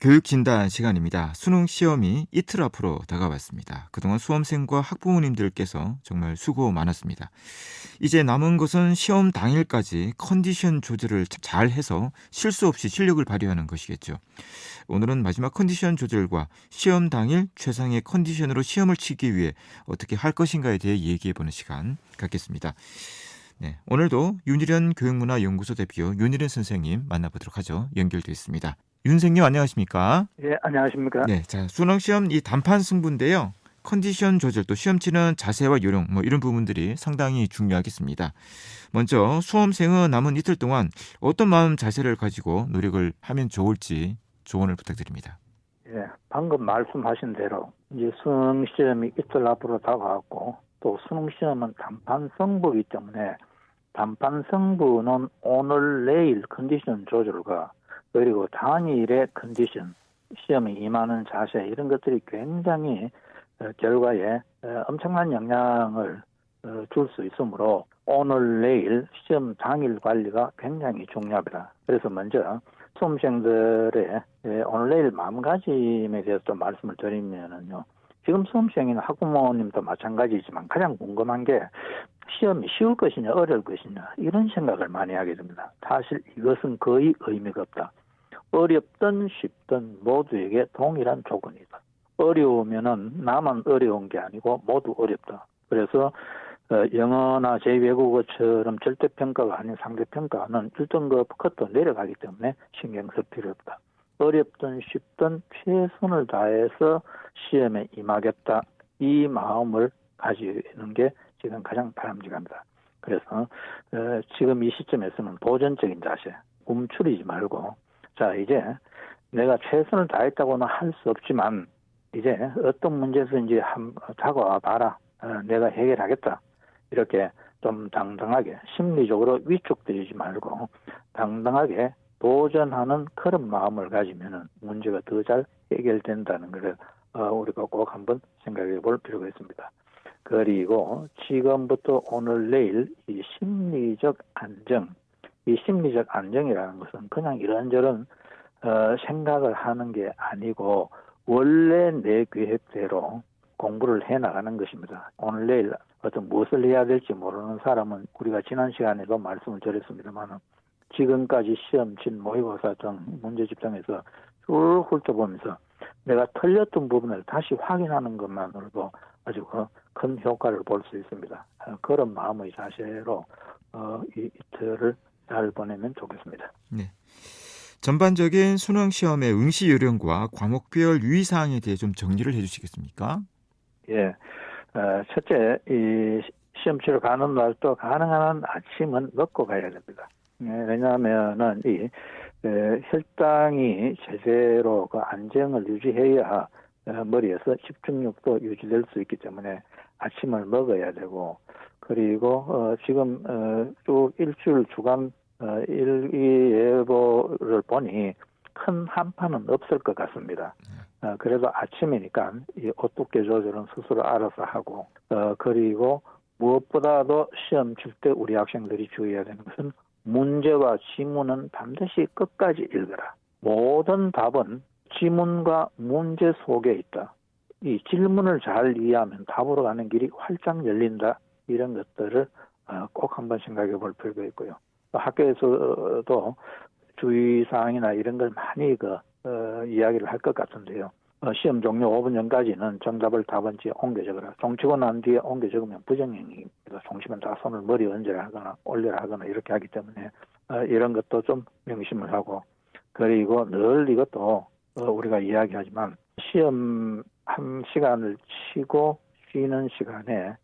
교육진단 시간입니다. 수능 시험이 이틀 앞으로 다가왔습니다. 그동안 수험생과 학부모님들께서 정말 수고 많았습니다. 이제 남은 것은 시험 당일까지 컨디션 조절을 잘 해서 실수 없이 실력을 발휘하는 것이겠죠. 오늘은 마지막 컨디션 조절과 시험 당일 최상의 컨디션으로 시험을 치기 위해 어떻게 할 것인가에 대해 얘기해보는 시간 갖겠습니다. 네, 오늘도 윤희련 교육문화연구소 대표 윤희련 선생님 만나보도록 하죠. 연결되어 있습니다. 윤 선생님 안녕하십니까? 예, 안녕하십니까? 네, 자 수능 시험 이 단판 승부인데요. 컨디션 조절 또 시험 치는 자세와 요령 이런 부분들이 상당히 중요하겠습니다. 먼저 수험생은 남은 이틀 동안 어떤 마음 자세를 가지고 노력을 하면 좋을지 조언을 부탁드립니다. 예, 방금 말씀하신 대로 이제 수능 시험이 이틀 앞으로 다가왔고 또 수능 시험은 단판 승부이기 때문에 단판 승부는 오늘 내일 컨디션 조절과 그리고 당일의 컨디션, 시험에 임하는 자세 이런 것들이 굉장히 결과에 엄청난 영향을 줄 수 있으므로 오늘 내일 시험 당일 관리가 굉장히 중요합니다. 그래서 먼저 수험생들의 오늘 내일 마음가짐에 대해서 좀 말씀을 드리면은요. 지금 수험생이나 학부모님도 마찬가지지만 가장 궁금한 게 시험이 쉬울 것이냐 어려울 것이냐 이런 생각을 많이 하게 됩니다. 사실 이것은 거의 의미가 없다. 어렵든 쉽든 모두에게 동일한 조건이다. 어려우면은 나만 어려운 게 아니고 모두 어렵다. 그래서 영어나 제2외국어처럼 절대평가가 아닌 상대평가는 1등급부터 내려가기 때문에 신경 쓸 필요 없다. 어렵든 쉽든 최선을 다해서 시험에 임하겠다. 이 마음을 가지는 게 지금 가장 바람직합니다. 그래서 지금 이 시점에서는 도전적인 자세, 움츠리지 말고 자 이제 내가 최선을 다했다고는 할 수 없지만 이제 어떤 문제든지 다가와 봐라. 내가 해결하겠다. 이렇게 좀 당당하게 심리적으로 위축되지 말고 당당하게 도전하는 그런 마음을 가지면 문제가 더 잘 해결된다는 것을 우리가 꼭 한번 생각해 볼 필요가 있습니다. 그리고 지금부터 오늘 내일 이 심리적 안정, 이 심리적 안정이라는 것은 그냥 이런저런 생각을 하는 게 아니고 원래 내 계획대로 공부를 해나가는 것입니다. 오늘 내일 어떤 무엇을 해야 될지 모르는 사람은 우리가 지난 시간에도 말씀을 드렸습니다만 지금까지 시험 친 모의고사 등 문제집 등에서 쭉 훑어보면서 내가 틀렸던 부분을 다시 확인하는 것만으로도 아주 큰 효과를 볼 수 있습니다. 그런 마음의 자세로 이 이틀을 잘 보내면 좋겠습니다. 네. 전반적인 수능 시험의 응시 요령과 과목별 유의사항에 대해 좀 정리를 해주시겠습니까? 예, 첫째 이 시험 치러 가는 날도 가능한 한 아침은 먹고 가야 됩니다. 왜냐하면은 이 혈당이 제대로 그 안정을 유지해야 머리에서 집중력도 유지될 수 있기 때문에 아침을 먹어야 되고 그리고 지금 쭉 일주일 주간 일기예보를 보니 큰 한파는 없을 것 같습니다. 그래도 아침이니까 이 옷 두께 조절은 스스로 알아서 하고 그리고 무엇보다도 시험 칠 때 우리 학생들이 주의해야 되는 것은 문제와 지문은 반드시 끝까지 읽어라. 모든 답은 지문과 문제 속에 있다. 이 질문을 잘 이해하면 답으로 가는 길이 활짝 열린다. 이런 것들을 꼭 한번 생각해 볼 필요가 있고요. 학교에서도 주의사항이나 이런 걸 많이 이야기를 할 것 같은데요. 시험 종료 5분 전까지는 정답을 답안지에 옮겨 적어라. 종치고 난 뒤에 옮겨 적으면 부정행위입니다. 종치면 다 손을 머리에 얹으라 하거나 올려라 하거나 이렇게 하기 때문에 이런 것도 좀 명심을 하고 그리고 늘 이것도 우리가 이야기하지만 시험 한 시간을 치고 쉬는 시간에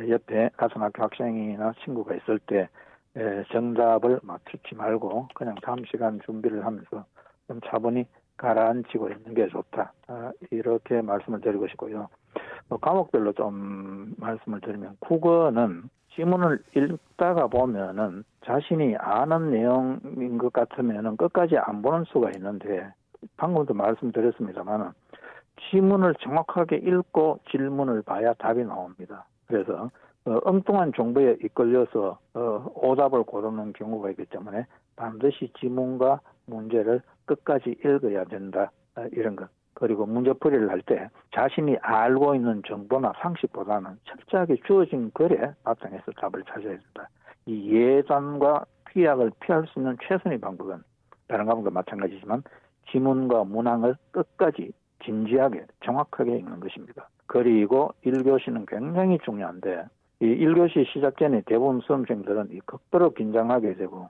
옆에 같은 학교 학생이나 친구가 있을 때 정답을 맞추지 말고 그냥 다음 시간 준비를 하면서 좀 차분히 가라앉히고 있는 게 좋다. 이렇게 말씀을 드리고 싶고요. 과목별로 좀 말씀을 드리면 국어는 지문을 읽다가 보면은 자신이 아는 내용인 것 같으면은 끝까지 안 보는 수가 있는데 방금도 말씀드렸습니다만은 지문을 정확하게 읽고 질문을 봐야 답이 나옵니다. 그래서 엉뚱한 정보에 이끌려서 오답을 고르는 경우가 있기 때문에 반드시 지문과 문제를 끝까지 읽어야 된다. 이런 것. 그리고 문제풀이를 할 때 자신이 알고 있는 정보나 상식보다는 철저하게 주어진 글에 바탕해서 답을 찾아야 된다. 이 예단과 피약을 피할 수 있는 최선의 방법은 다른 과목과 마찬가지지만 지문과 문항을 끝까지 진지하게 정확하게 읽는 것입니다. 그리고 1교시는 굉장히 중요한데 이 1교시 시작 전에 대부분 수험생들은 극도로 긴장하게 되고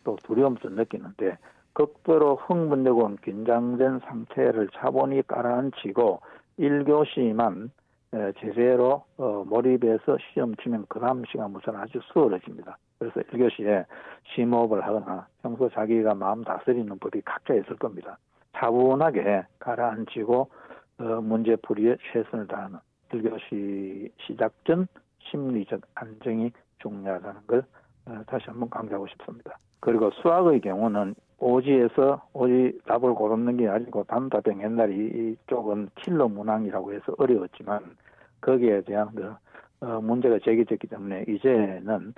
또 두려움도 느끼는데 극도로 흥분되고 긴장된 상태를 차분히 깔아앉히고 1교시만 제대로 몰입해서 시험 치면 그 다음 시간부터는 아주 수월해집니다. 그래서 1교시에 심호흡을 하거나 평소 자기가 마음 다스리는 법이 각자 있을 겁니다. 차분하게 가라앉히고 문제풀이에 최선을 다하는 1교시 시작 전 심리적 안정이 중요하다는 걸 다시 한번 강조하고 싶습니다. 그리고 수학의 경우는 오지에서 오지 답을 고르는 게 아니고 단답형 옛날에 이쪽은 킬러 문항이라고 해서 어려웠지만 거기에 대한 문제가 제기됐기 때문에 이제는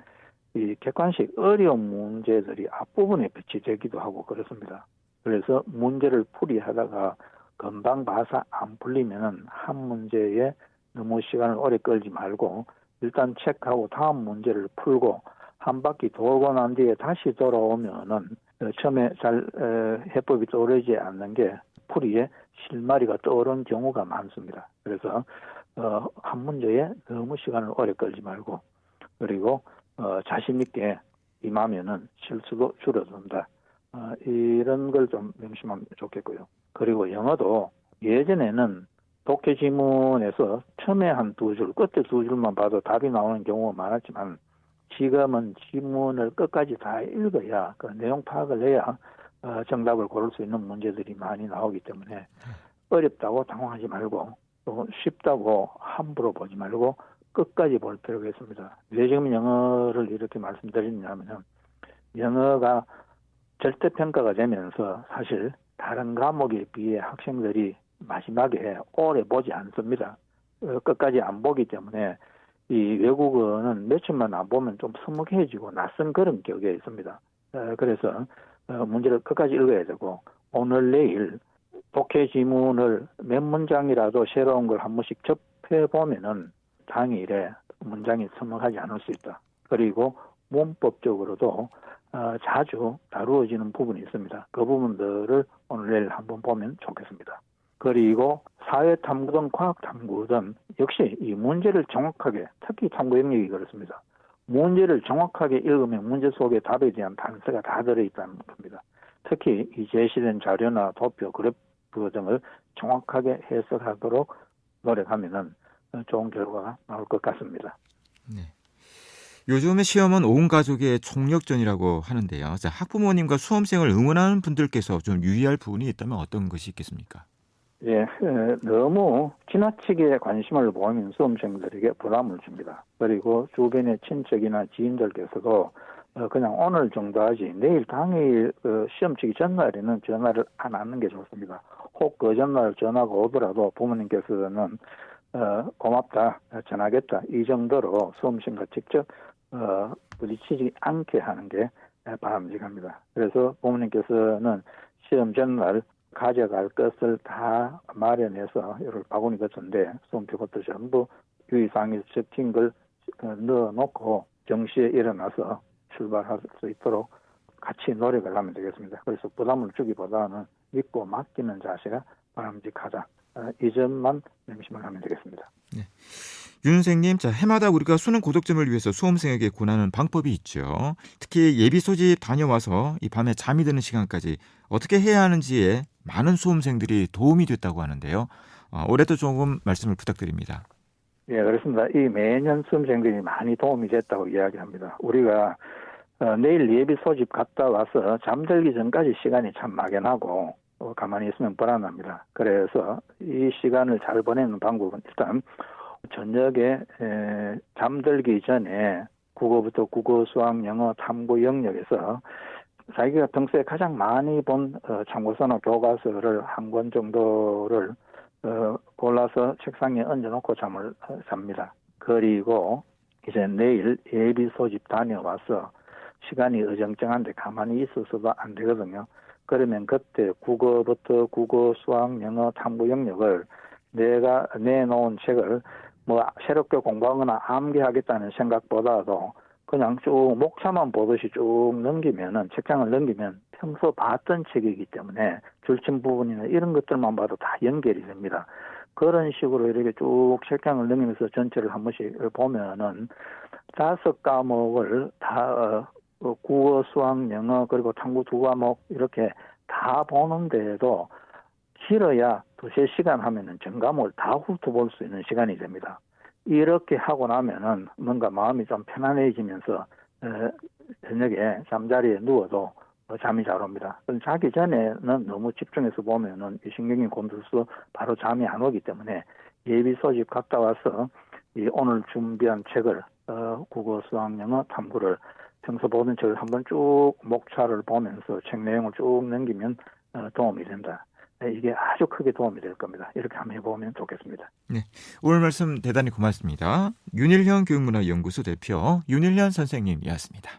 이 객관식 어려운 문제들이 앞부분에 배치되기도 하고 그렇습니다. 그래서 문제를 풀이하다가 금방 봐서 안 풀리면은 한 문제에 너무 시간을 오래 끌지 말고 일단 체크하고 다음 문제를 풀고 한 바퀴 돌고 난 뒤에 다시 돌아오면은 처음에 잘 해법이 떠오르지 않는 게 풀이에 실마리가 떠오른 경우가 많습니다. 그래서 한 문제에 너무 시간을 오래 끌지 말고 그리고 자신 있게 임하면은 실수도 줄어든다. 이런 걸 좀 명심하면 좋겠고요. 그리고 영어도 예전에는 독해 지문에서 처음에 한 2줄, 끝에 2줄만 봐도 답이 나오는 경우가 많았지만 지금은 지문을 끝까지 다 읽어야 그 내용 파악을 해야 정답을 고를 수 있는 문제들이 많이 나오기 때문에 어렵다고 당황하지 말고 또 쉽다고 함부로 보지 말고 끝까지 볼 필요가 있습니다. 왜 지금 영어를 이렇게 말씀드리냐면 영어가 절대평가가 되면서 사실 다른 과목에 비해 학생들이 마지막에 오래 보지 않습니다. 끝까지 안 보기 때문에 이 외국어는 며칠만 안 보면 좀 서먹해지고 낯선 그런 격에 있습니다. 그래서 문제를 끝까지 읽어야 되고 오늘 내일 독해 지문을 몇 문장이라도 새로운 걸 한 번씩 접해보면은 당일에 문장이 서먹하지 않을 수 있다. 그리고 문법적으로도 자주 다루어지는 부분이 있습니다. 그 부분들을 오늘 내일 한번 보면 좋겠습니다. 그리고 사회탐구든 과학탐구든 역시 이 문제를 정확하게, 특히 탐구 영역이 그렇습니다. 문제를 정확하게 읽으면 문제 속에 답에 대한 단서가 다 들어있다는 겁니다. 특히 이 제시된 자료나 도표, 그래프 등을 정확하게 해석하도록 노력하면은 좋은 결과가 나올 것 같습니다. 네. 요즘의 시험은 온 가족의 총력전이라고 하는데요. 자, 학부모님과 수험생을 응원하는 분들께서 좀 유의할 부분이 있다면 어떤 것이 있겠습니까? 예, 너무 지나치게 관심을 보이면 수험생들에게 부담을 줍니다. 그리고 주변의 친척이나 지인들께서도 그냥 오늘 정도 하지 내일 당일 시험 치기 전날에는 전화를 안 하는 게 좋습니다. 혹 그 전날 전화가 오더라도 부모님께서는 고맙다, 전하겠다 이 정도로 수험생과 직접 부딪히지 않게 하는 게 바람직합니다. 그래서 부모님께서는 시험 전날 가져갈 것을 다 마련해서 여러 바구니 같은데 수험표부터 전부 유의사항에 적힌 걸 넣어놓고 정시에 일어나서 출발할 수 있도록 같이 노력을 하면 되겠습니다. 그래서 부담을 주기보다는 믿고 맡기는 자세가 바람직하다. 이 점만 명심을 하면 되겠습니다. 네. 윤 선생님, 자, 해마다 우리가 수능 고득점을 위해서 수험생에게 권하는 방법이 있죠. 특히 예비 소집 다녀와서 이 밤에 잠이 드는 시간까지 어떻게 해야 하는지에 많은 수험생들이 도움이 됐다고 하는데요. 올해도 조금 말씀을 부탁드립니다. 예, 그렇습니다. 이 매년 수험생들이 많이 도움이 됐다고 이야기합니다. 우리가 내일 예비 소집 갔다 와서 잠들기 전까지 시간이 참 막연하고 가만히 있으면 불안합니다. 그래서 이 시간을 잘 보내는 방법은 일단 저녁에 잠들기 전에 국어부터 국어, 수학, 영어, 탐구 영역에서 자기가 평소에 가장 많이 본 참고서나 교과서를 한 권 정도를 골라서 책상에 얹어놓고 잠을 잡니다. 그리고 이제 내일 예비 소집 다녀와서 시간이 어정쩡한데 가만히 있어서도 안 되거든요. 그러면 그때 국어부터 국어, 수학, 영어, 탐구 영역을 내가 내놓은 책을 뭐 새롭게 공부하거나 암기하겠다는 생각보다도 그냥 쭉 목차만 보듯이 쭉 넘기면은 책장을 넘기면 평소 봤던 책이기 때문에 줄침 부분이나 이런 것들만 봐도 다 연결이 됩니다. 그런 식으로 이렇게 쭉 책장을 넘기면서 전체를 한 번씩 보면은 5과목을 다 국어, 수학, 영어 그리고 탐구 2과목 이렇게 다 보는데도 길어야 2~3시간 하면은 전 과목을 다 훑어볼 수 있는 시간이 됩니다. 이렇게 하고 나면은 뭔가 마음이 좀 편안해지면서 저녁에 잠자리에 누워도 잠이 잘 옵니다. 자기 전에는 너무 집중해서 보면은 이 신경이 곤두서 바로 잠이 안 오기 때문에 예비 소집 갔다 와서 이 오늘 준비한 책을 국어, 수학, 영어, 탐구를 평소 보던 책을 한번 쭉 목차를 보면서 책 내용을 쭉 넘기면 도움이 된다. 이게 아주 크게 도움이 될 겁니다. 이렇게 한번 해보면 좋겠습니다. 네, 오늘 말씀 대단히 고맙습니다. 윤일현 교육문화연구소 대표 윤일현 선생님이었습니다.